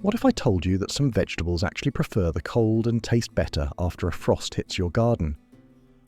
What if I told you that some vegetables actually prefer the cold and taste better after a frost hits your garden?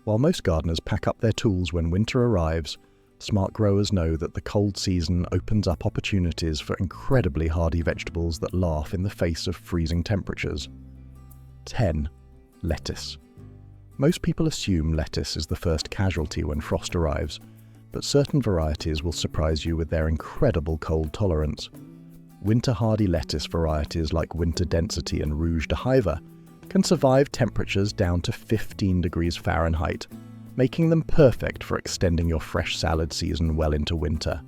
While most gardeners pack up their tools when winter arrives, smart growers know that the cold season opens up opportunities for incredibly hardy vegetables that laugh in the face of freezing temperatures. 10. Lettuce. Most people assume lettuce is the first casualty when frost arrives, but certain varieties will surprise you with their incredible cold tolerance. Winter-hardy lettuce varieties like Winter Density and Rouge de Hiver can survive temperatures down to 15 degrees Fahrenheit, making them perfect for extending your fresh salad season well into winter.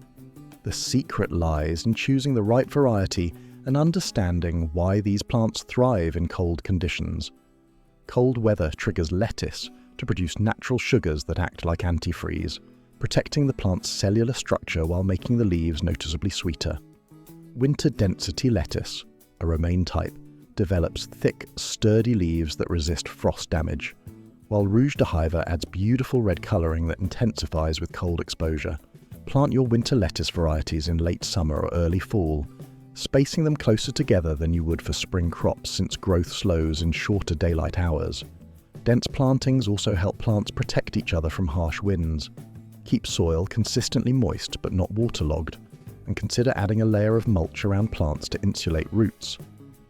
The secret lies in choosing the right variety and understanding why these plants thrive in cold conditions. Cold weather triggers lettuce to produce natural sugars that act like antifreeze, protecting the plant's cellular structure while making the leaves noticeably sweeter. Winter Density lettuce, a romaine type, develops thick, sturdy leaves that resist frost damage, while Rouge de Hiver adds beautiful red colouring that intensifies with cold exposure. Plant your winter lettuce varieties in late summer or early fall, spacing them closer together than you would for spring crops since growth slows in shorter daylight hours. Dense plantings also help plants protect each other from harsh winds. Keep soil consistently moist but not waterlogged, and consider adding a layer of mulch around plants to insulate roots.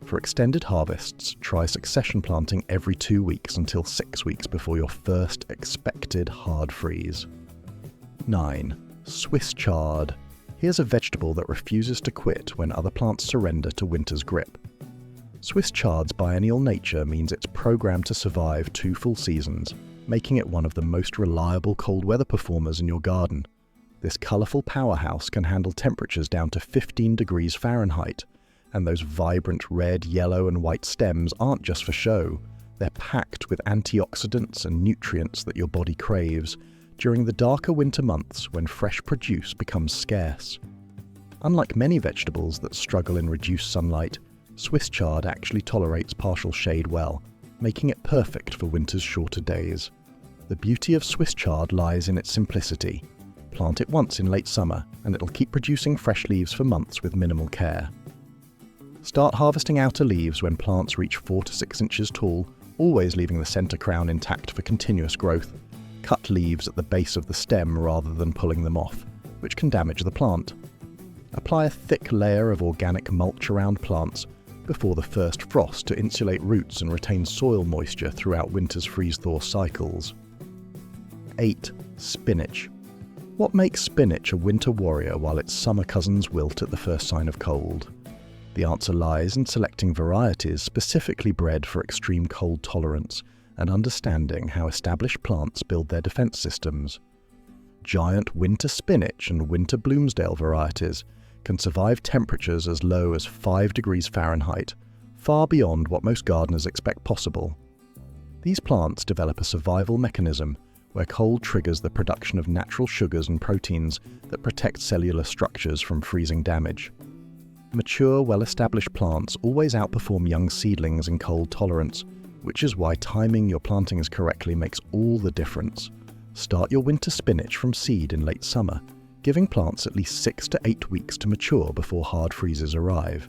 For extended harvests, try succession planting every 2 weeks until 6 weeks before your first expected hard freeze. 9. Swiss chard. Here's a vegetable that refuses to quit when other plants surrender to winter's grip. Swiss chard's biennial nature means it's programmed to survive 2 full seasons, making it one of the most reliable cold weather performers in your garden. This colourful powerhouse can handle temperatures down to 15 degrees Fahrenheit, and those vibrant red, yellow and white stems aren't just for show. They're packed with antioxidants and nutrients that your body craves during the darker winter months when fresh produce becomes scarce. Unlike many vegetables that struggle in reduced sunlight, Swiss chard actually tolerates partial shade well, making it perfect for winter's shorter days. The beauty of Swiss chard lies in its simplicity. Plant it once in late summer, and it'll keep producing fresh leaves for months with minimal care. Start harvesting outer leaves when plants reach 4 to 6 inches tall, always leaving the center crown intact for continuous growth. Cut leaves at the base of the stem rather than pulling them off, which can damage the plant. Apply a thick layer of organic mulch around plants before the first frost to insulate roots and retain soil moisture throughout winter's freeze-thaw cycles. 8. Spinach. What makes spinach a winter warrior while its summer cousins wilt at the first sign of cold? The answer lies in selecting varieties specifically bred for extreme cold tolerance and understanding how established plants build their defense systems. Giant winter spinach and winter Bloomsdale varieties can survive temperatures as low as 5 degrees Fahrenheit, far beyond what most gardeners expect possible. These plants develop a survival mechanism where cold triggers the production of natural sugars and proteins that protect cellular structures from freezing damage. Mature, well-established plants always outperform young seedlings in cold tolerance, which is why timing your plantings correctly makes all the difference. Start your winter spinach from seed in late summer, giving plants at least 6 to 8 weeks to mature before hard freezes arrive.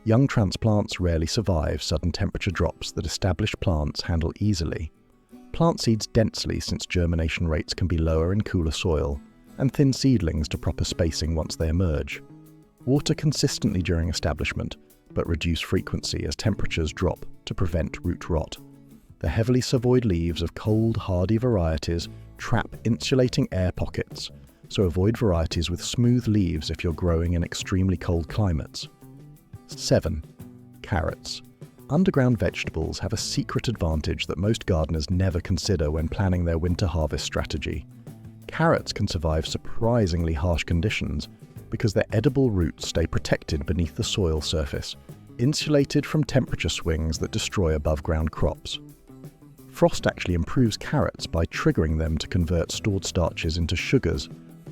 Young transplants rarely survive sudden temperature drops that established plants handle easily. Plant seeds densely since germination rates can be lower in cooler soil, and thin seedlings to proper spacing once they emerge. Water consistently during establishment, but reduce frequency as temperatures drop to prevent root rot. The heavily savoyed leaves of cold, hardy varieties trap insulating air pockets, so avoid varieties with smooth leaves if you're growing in extremely cold climates. 7. Carrots. Underground vegetables have a secret advantage that most gardeners never consider when planning their winter harvest strategy. Carrots can survive surprisingly harsh conditions because their edible roots stay protected beneath the soil surface, insulated from temperature swings that destroy above-ground crops. Frost actually improves carrots by triggering them to convert stored starches into sugars,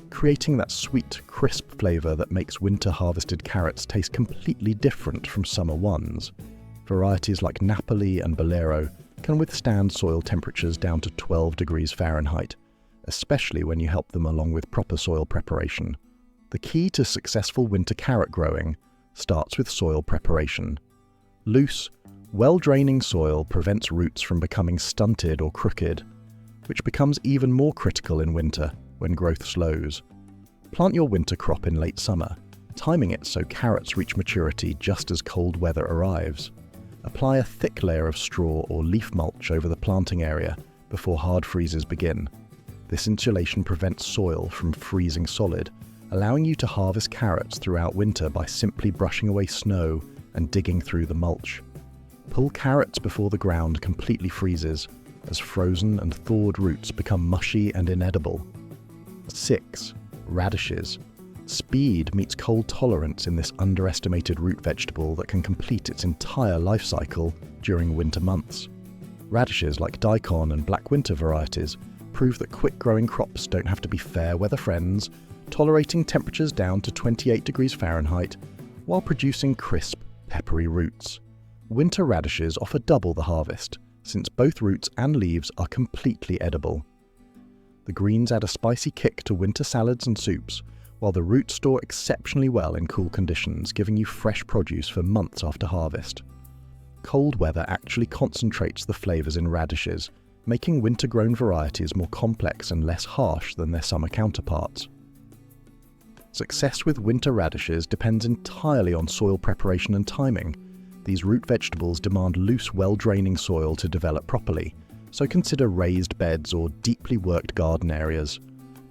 creating that sweet, crisp flavor that makes winter-harvested carrots taste completely different from summer ones. Varieties like Napoli and Bolero can withstand soil temperatures down to 12 degrees Fahrenheit, especially when you help them along with proper soil preparation. The key to successful winter carrot growing starts with soil preparation. Loose, well-draining soil prevents roots from becoming stunted or crooked, which becomes even more critical in winter when growth slows. Plant your winter crop in late summer, timing it so carrots reach maturity just as cold weather arrives. Apply a thick layer of straw or leaf mulch over the planting area before hard freezes begin. This insulation prevents soil from freezing solid, allowing you to harvest carrots throughout winter by simply brushing away snow and digging through the mulch. Pull carrots before the ground completely freezes, as frozen and thawed roots become mushy and inedible. 6. Radishes. Speed meets cold tolerance in this underestimated root vegetable that can complete its entire life cycle during winter months. Radishes like daikon and black winter varieties prove that quick-growing crops don't have to be fair-weather friends, tolerating temperatures down to 28 degrees Fahrenheit while producing crisp, peppery roots. Winter radishes offer double the harvest, since both roots and leaves are completely edible. The greens add a spicy kick to winter salads and soups, while the roots store exceptionally well in cool conditions, giving you fresh produce for months after harvest. Cold weather actually concentrates the flavors in radishes, making winter-grown varieties more complex and less harsh than their summer counterparts. Success with winter radishes depends entirely on soil preparation and timing. These root vegetables demand loose, well-draining soil to develop properly, so consider raised beds or deeply worked garden areas.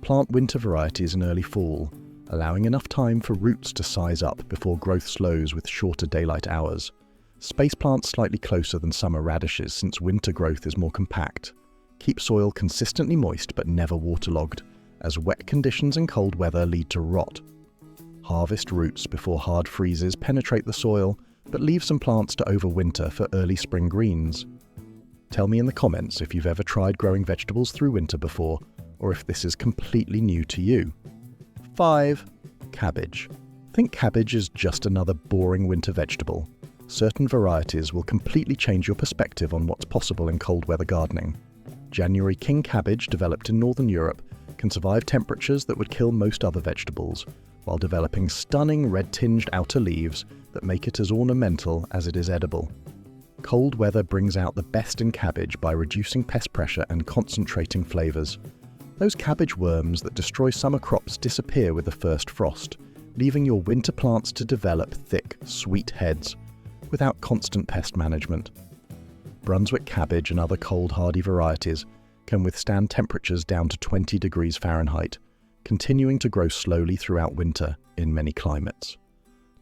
Plant winter varieties in early fall, allowing enough time for roots to size up before growth slows with shorter daylight hours. Space plants slightly closer than summer radishes since winter growth is more compact. Keep soil consistently moist but never waterlogged, as wet conditions and cold weather lead to rot. Harvest roots before hard freezes penetrate the soil, but leave some plants to overwinter for early spring greens. Tell me in the comments if you've ever tried growing vegetables through winter before, or if this is completely new to you. 5. Cabbage. Think cabbage is just another boring winter vegetable. Certain varieties will completely change your perspective on what's possible in cold weather gardening. January king cabbage, developed in Northern Europe, can survive temperatures that would kill most other vegetables, while developing stunning red-tinged outer leaves that make it as ornamental as it is edible. Cold weather brings out the best in cabbage by reducing pest pressure and concentrating flavors. Those cabbage worms that destroy summer crops disappear with the first frost, leaving your winter plants to develop thick, sweet heads, without constant pest management. Brunswick cabbage and other cold hardy varieties can withstand temperatures down to 20 degrees Fahrenheit, continuing to grow slowly throughout winter in many climates.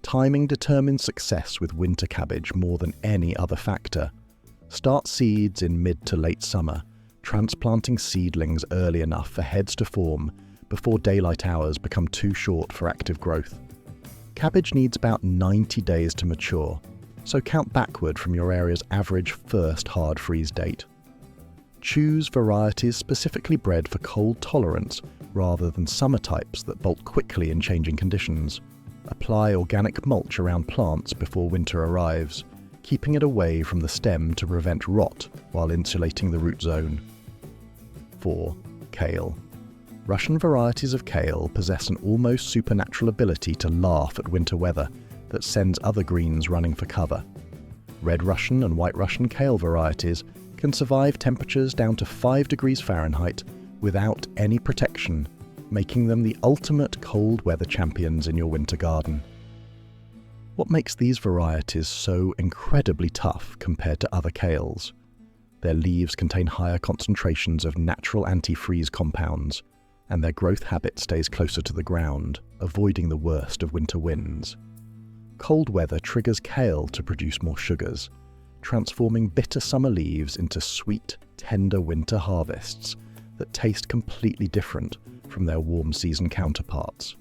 Timing determines success with winter cabbage more than any other factor. Start seeds in mid to late summer, transplanting seedlings early enough for heads to form before daylight hours become too short for active growth. Cabbage needs about 90 days to mature, so count backward from your area's average first hard freeze date. Choose varieties specifically bred for cold tolerance rather than summer types that bolt quickly in changing conditions. Apply organic mulch around plants before winter arrives, keeping it away from the stem to prevent rot while insulating the root zone. 4. Kale. Russian varieties of kale possess an almost supernatural ability to laugh at winter weather that sends other greens running for cover. Red Russian and White Russian kale varieties can survive temperatures down to 5 degrees Fahrenheit without any protection, making them the ultimate cold weather champions in your winter garden. What makes these varieties so incredibly tough compared to other kales? Their leaves contain higher concentrations of natural antifreeze compounds, and their growth habit stays closer to the ground, avoiding the worst of winter winds. Cold weather triggers kale to produce more sugars, transforming bitter summer leaves into sweet, tender winter harvests that taste completely different from their warm season counterparts.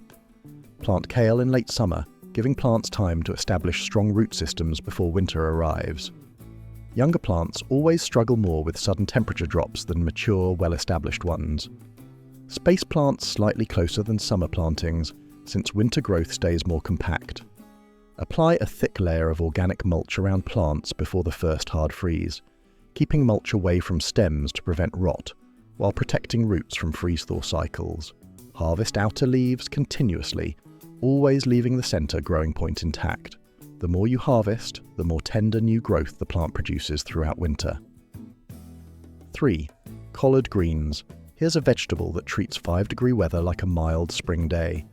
Plant kale in late summer, giving plants time to establish strong root systems before winter arrives. Younger plants always struggle more with sudden temperature drops than mature, well-established ones. Space plants slightly closer than summer plantings, since winter growth stays more compact. Apply a thick layer of organic mulch around plants before the first hard freeze, keeping mulch away from stems to prevent rot, while protecting roots from freeze-thaw cycles. Harvest outer leaves continuously, always leaving the center growing point intact. The more you harvest, the more tender new growth the plant produces throughout winter. 3. Collard greens. Here's a vegetable that treats 5-degree weather like a mild spring day.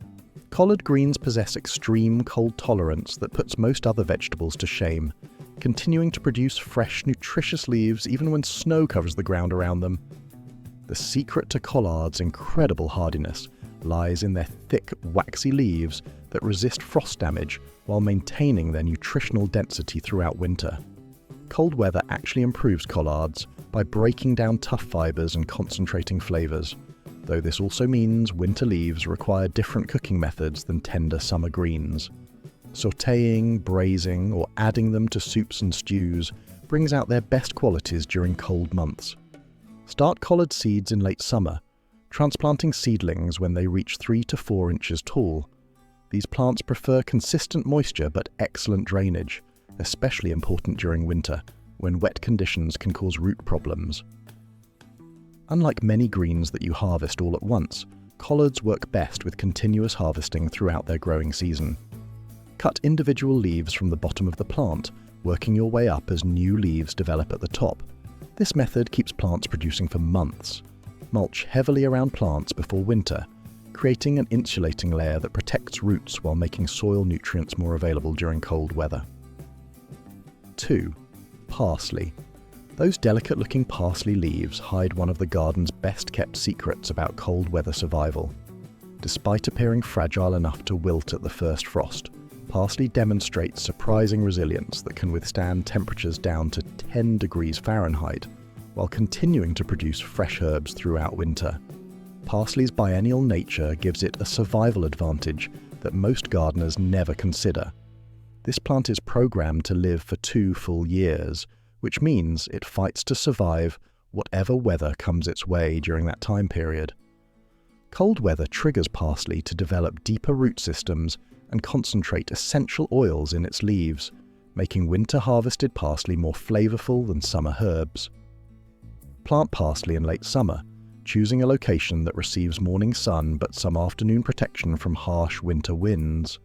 Collard greens possess extreme cold tolerance that puts most other vegetables to shame, continuing to produce fresh, nutritious leaves even when snow covers the ground around them. The secret to collards' incredible hardiness lies in their thick, waxy leaves that resist frost damage while maintaining their nutritional density throughout winter. Cold weather actually improves collards by breaking down tough fibers and concentrating flavors, though this also means winter leaves require different cooking methods than tender summer greens. Sautéing, braising, or adding them to soups and stews brings out their best qualities during cold months. Start collard seeds in late summer, transplanting seedlings when they reach 3 to 4 inches tall. These plants prefer consistent moisture but excellent drainage, especially important during winter, when wet conditions can cause root problems. Unlike many greens that you harvest all at once, collards work best with continuous harvesting throughout their growing season. Cut individual leaves from the bottom of the plant, working your way up as new leaves develop at the top. This method keeps plants producing for months. Mulch heavily around plants before winter, creating an insulating layer that protects roots while making soil nutrients more available during cold weather. 2. Parsley. Those delicate-looking parsley leaves hide one of the garden's best-kept secrets about cold weather survival. Despite appearing fragile enough to wilt at the first frost, parsley demonstrates surprising resilience that can withstand temperatures down to 10 degrees Fahrenheit, while continuing to produce fresh herbs throughout winter. Parsley's biennial nature gives it a survival advantage that most gardeners never consider. This plant is programmed to live for 2 full years, which means it fights to survive whatever weather comes its way during that time period. Cold weather triggers parsley to develop deeper root systems and concentrate essential oils in its leaves, making winter-harvested parsley more flavorful than summer herbs. Plant parsley in late summer, choosing a location that receives morning sun but some afternoon protection from harsh winter winds.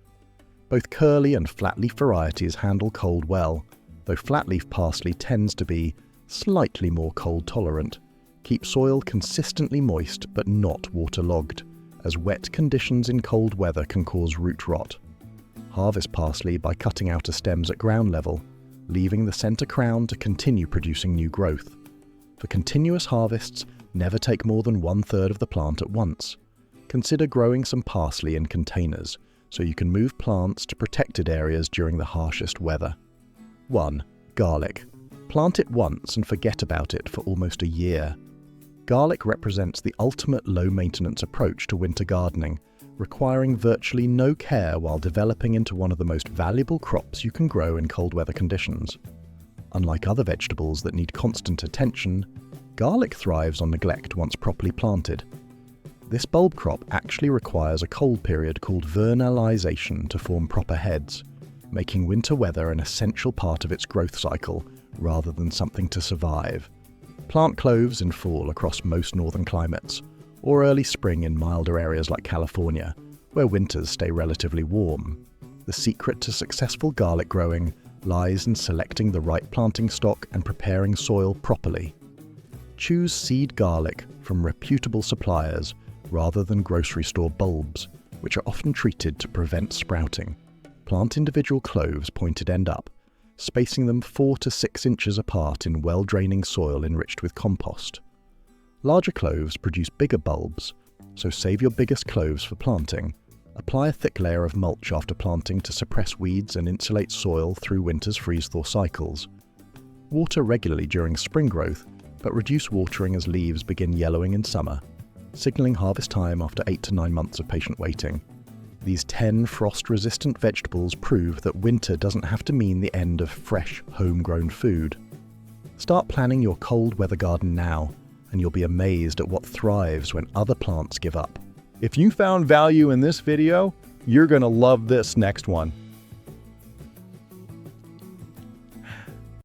Both curly and flat-leaf varieties handle cold well, though flat-leaf parsley tends to be slightly more cold-tolerant. Keep soil consistently moist but not waterlogged, as wet conditions in cold weather can cause root rot. Harvest parsley by cutting outer stems at ground level, leaving the center crown to continue producing new growth. For continuous harvests, never take more than 1/3 of the plant at once. Consider growing some parsley in containers so you can move plants to protected areas during the harshest weather. 1. Garlic. Plant it once and forget about it for almost a year. Garlic represents the ultimate low-maintenance approach to winter gardening, requiring virtually no care while developing into one of the most valuable crops you can grow in cold weather conditions. Unlike other vegetables that need constant attention, garlic thrives on neglect once properly planted. This bulb crop actually requires a cold period called vernalization to form proper heads, making winter weather an essential part of its growth cycle rather than something to survive. Plant cloves in fall across most northern climates, or early spring in milder areas like California, where winters stay relatively warm. The secret to successful garlic growing lies in selecting the right planting stock and preparing soil properly. Choose seed garlic from reputable suppliers rather than grocery store bulbs, which are often treated to prevent sprouting. Plant individual cloves pointed end up, spacing them 4 to 6 inches apart in well-draining soil enriched with compost. Larger cloves produce bigger bulbs, so save your biggest cloves for planting. Apply a thick layer of mulch after planting to suppress weeds and insulate soil through winter's freeze-thaw cycles. Water regularly during spring growth, but reduce watering as leaves begin yellowing in summer, signaling harvest time after 8 to 9 months of patient waiting. These 10 frost-resistant vegetables prove that winter doesn't have to mean the end of fresh, homegrown food. Start planning your cold weather garden now, and you'll be amazed at what thrives when other plants give up. If you found value in this video, you're going to love this next one.